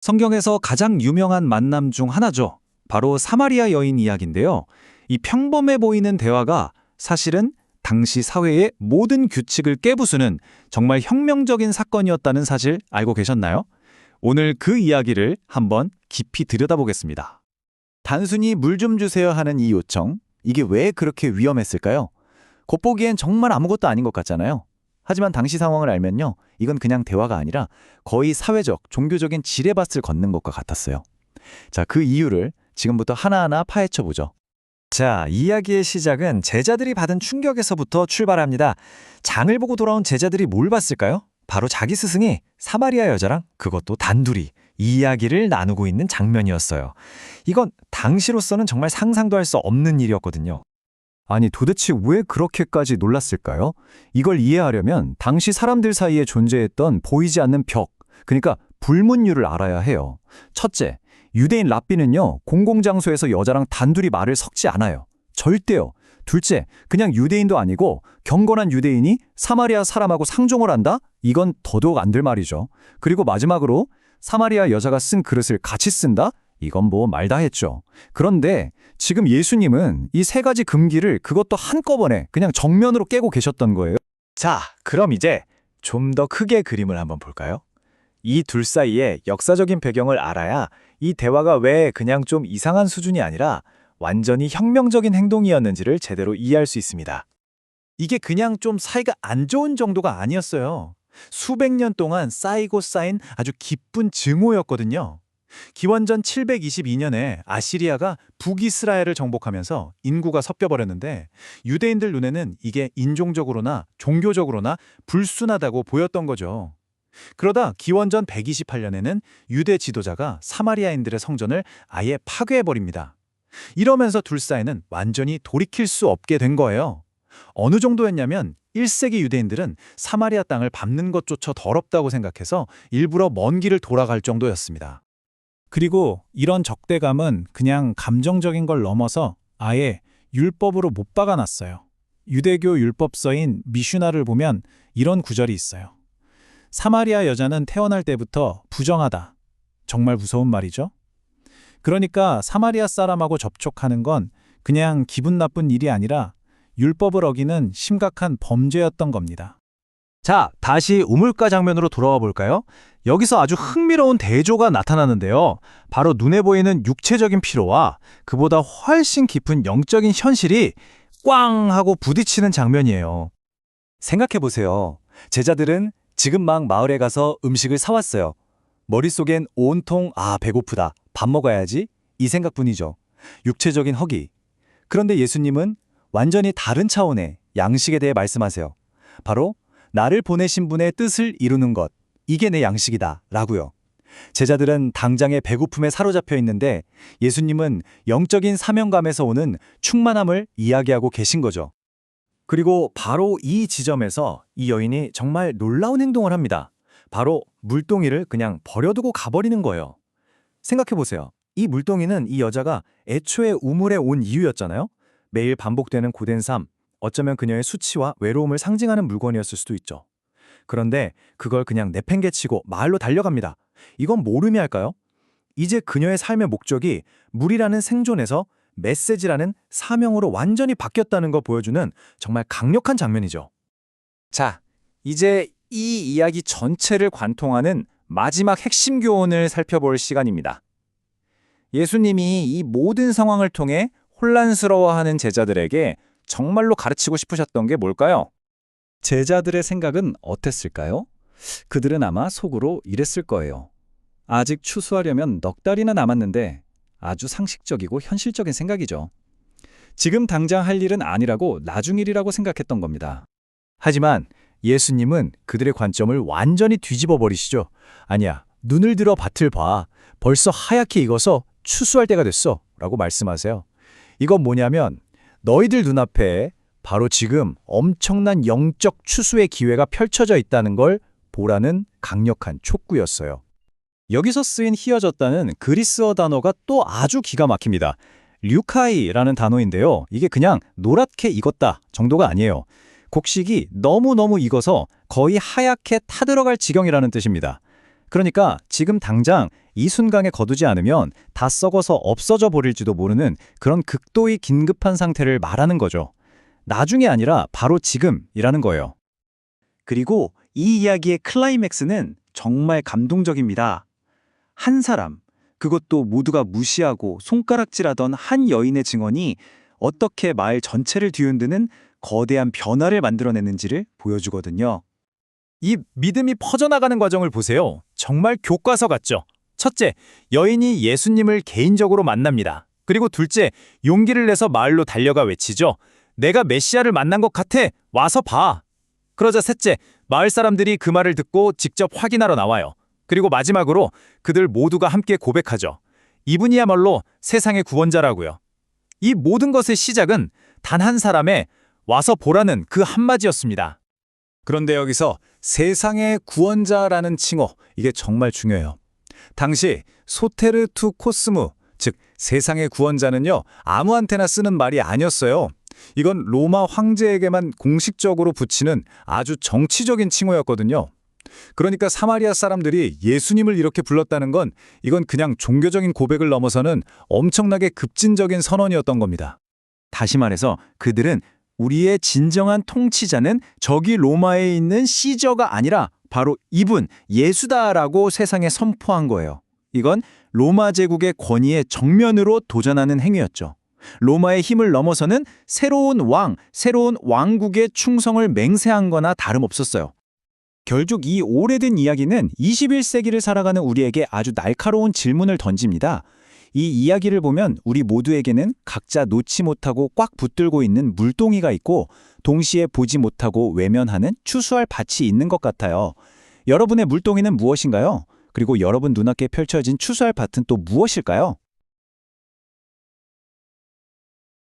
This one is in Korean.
성경에서 가장 유명한 만남 중 하나죠. 바로 사마리아 여인 이야기인데요. 이 평범해 보이는 대화가 사실은 당시 사회의 모든 규칙을 깨부수는 정말 혁명적인 사건이었다는 사실 알고 계셨나요? 오늘 그 이야기를 한번 깊이 들여다보겠습니다. 단순히 물 좀 주세요 하는 이 요청, 이게 왜 그렇게 위험했을까요? 겉보기엔 정말 아무것도 아닌 것 같잖아요. 하지만 당시 상황을 알면요, 이건 그냥 대화가 아니라 거의 사회적, 종교적인 지뢰밭을 걷는 것과 같았어요. 자, 그 이유를 지금부터 하나하나 파헤쳐 보죠. 자, 이야기의 시작은 제자들이 받은 충격에서부터 출발합니다. 장을 보고 돌아온 제자들이 뭘 봤을까요? 바로 자기 스승이 사마리아 여자랑 그것도 단둘이 이야기를 나누고 있는 장면이었어요. 이건 당시로서는 정말 상상도 할 수 없는 일이었거든요. 아니, 도대체 왜 그렇게까지 놀랐을까요? 이걸 이해하려면 당시 사람들 사이에 존재했던 보이지 않는 벽, 그러니까 불문율을 알아야 해요. 첫째, 유대인 랍비는요, 공공장소에서 여자랑 단둘이 말을 섞지 않아요. 절대요. 둘째, 그냥 유대인도 아니고 경건한 유대인이 사마리아 사람하고 상종을 한다? 이건 더더욱 안 될 말이죠. 그리고 마지막으로 사마리아 여자가 쓴 그릇을 같이 쓴다? 이건 뭐 말 다 했죠. 그런데 지금 예수님은 이 세 가지 금기를 그것도 한꺼번에 그냥 정면으로 깨고 계셨던 거예요. 자, 그럼 이제 좀 더 크게 그림을 한번 볼까요? 이 둘 사이의 역사적인 배경을 알아야 이 대화가 왜 그냥 좀 이상한 수준이 아니라 완전히 혁명적인 행동이었는지를 제대로 이해할 수 있습니다. 이게 그냥 좀 사이가 안 좋은 정도가 아니었어요. 수백 년 동안 쌓이고 쌓인 아주 깊은 증오였거든요. 기원전 722년에 아시리아가 북이스라엘을 정복하면서 인구가 섞여버렸는데 유대인들 눈에는 이게 인종적으로나 종교적으로나 불순하다고 보였던 거죠. 그러다 기원전 128년에는 유대 지도자가 사마리아인들의 성전을 아예 파괴해버립니다. 이러면서 둘 사이는 완전히 돌이킬 수 없게 된 거예요. 어느 정도였냐면 1세기 유대인들은 사마리아 땅을 밟는 것조차 더럽다고 생각해서 일부러 먼 길을 돌아갈 정도였습니다. 그리고 이런 적대감은 그냥 감정적인 걸 넘어서 아예 율법으로 못 박아놨어요. 유대교 율법서인 미슈나를 보면 이런 구절이 있어요. 사마리아 여자는 태어날 때부터 부정하다. 정말 무서운 말이죠. 그러니까 사마리아 사람하고 접촉하는 건 그냥 기분 나쁜 일이 아니라 율법을 어기는 심각한 범죄였던 겁니다. 자, 다시 우물가 장면으로 돌아와 볼까요? 여기서 아주 흥미로운 대조가 나타나는데요. 바로 눈에 보이는 육체적인 피로와 그보다 훨씬 깊은 영적인 현실이 꽝 하고 부딪히는 장면이에요. 생각해보세요. 제자들은 지금 막 마을에 가서 음식을 사왔어요. 머릿속엔 온통 배고프다, 밥 먹어야지 이 생각뿐이죠. 육체적인 허기. 그런데 예수님은 완전히 다른 차원의 양식에 대해 말씀하세요. 바로 나를 보내신 분의 뜻을 이루는 것, 이게 내 양식이다 라고요. 제자들은 당장의 배고픔에 사로잡혀 있는데 예수님은 영적인 사명감에서 오는 충만함을 이야기하고 계신 거죠. 그리고 바로 이 지점에서 이 여인이 정말 놀라운 행동을 합니다. 바로 물동이를 그냥 버려두고 가버리는 거예요. 생각해보세요. 이 물동이는 이 여자가 애초에 우물에 온 이유였잖아요. 매일 반복되는 고된 삶, 어쩌면 그녀의 수치와 외로움을 상징하는 물건이었을 수도 있죠. 그런데 그걸 그냥 내팽개치고 마을로 달려갑니다. 이건 뭘 의미할까요? 이제 그녀의 삶의 목적이 물이라는 생존에서 메시지라는 사명으로 완전히 바뀌었다는 거 보여주는 정말 강력한 장면이죠. 자, 이제 이 이야기 전체를 관통하는 마지막 핵심 교훈을 살펴볼 시간입니다. 예수님이 이 모든 상황을 통해 혼란스러워하는 제자들에게 정말로 가르치고 싶으셨던 게 뭘까요? 제자들의 생각은 어땠을까요? 그들은 아마 속으로 이랬을 거예요. 아직 추수하려면 넉 달이나 남았는데 아주 상식적이고 현실적인 생각이죠. 지금 당장 할 일은 아니라고 나중 일이라고 생각했던 겁니다. 하지만 예수님은 그들의 관점을 완전히 뒤집어 버리시죠. 아니야, 눈을 들어 밭을 봐. 벌써 하얗게 익어서 추수할 때가 됐어 라고 말씀하세요. 이건 뭐냐면 너희들 눈앞에 바로 지금 엄청난 영적 추수의 기회가 펼쳐져 있다는 걸 보라는 강력한 촉구였어요. 여기서 쓰인 휘어졌다는 그리스어 단어가 또 아주 기가 막힙니다. 류카이라는 단어인데요. 이게 그냥 노랗게 익었다 정도가 아니에요. 곡식이 너무너무 익어서 거의 하얗게 타들어갈 지경이라는 뜻입니다. 그러니까 지금 당장 이 순간에 거두지 않으면 다 썩어서 없어져 버릴지도 모르는 그런 극도의 긴급한 상태를 말하는 거죠. 나중에 아니라 바로 지금이라는 거예요. 그리고 이 이야기의 클라이맥스는 정말 감동적입니다. 한 사람, 그것도 모두가 무시하고 손가락질하던 한 여인의 증언이 어떻게 마을 전체를 뒤흔드는 거대한 변화를 만들어내는지를 보여주거든요. 이 믿음이 퍼져나가는 과정을 보세요. 정말 교과서 같죠? 첫째, 여인이 예수님을 개인적으로 만납니다. 그리고 둘째, 용기를 내서 마을로 달려가 외치죠. 내가 메시아를 만난 것 같아. 와서 봐. 그러자 셋째, 마을 사람들이 그 말을 듣고 직접 확인하러 나와요. 그리고 마지막으로 그들 모두가 함께 고백하죠. 이분이야말로 세상의 구원자라고요. 이 모든 것의 시작은 단 한 사람의 와서 보라는 그 한마디였습니다. 그런데 여기서 세상의 구원자라는 칭호, 이게 정말 중요해요. 당시 소테르 투 코스무, 즉 세상의 구원자는요, 아무한테나 쓰는 말이 아니었어요. 이건 로마 황제에게만 공식적으로 붙이는 아주 정치적인 칭호였거든요. 그러니까 사마리아 사람들이 예수님을 이렇게 불렀다는 건 이건 그냥 종교적인 고백을 넘어서는 엄청나게 급진적인 선언이었던 겁니다. 다시 말해서 그들은 우리의 진정한 통치자는 저기 로마에 있는 시저가 아니라 바로 이분 예수다라고 세상에 선포한 거예요. 이건 로마 제국의 권위에 정면으로 도전하는 행위였죠. 로마의 힘을 넘어서는 새로운 왕, 새로운 왕국의 충성을 맹세한 거나 다름없었어요. 결국 이 오래된 이야기는 21세기를 살아가는 우리에게 아주 날카로운 질문을 던집니다. 이 이야기를 보면 우리 모두에게는 각자 놓지 못하고 꽉 붙들고 있는 물동이가 있고 동시에 보지 못하고 외면하는 추수할 밭이 있는 것 같아요. 여러분의 물동이는 무엇인가요? 그리고 여러분 눈앞에 펼쳐진 추수할 밭은 또 무엇일까요?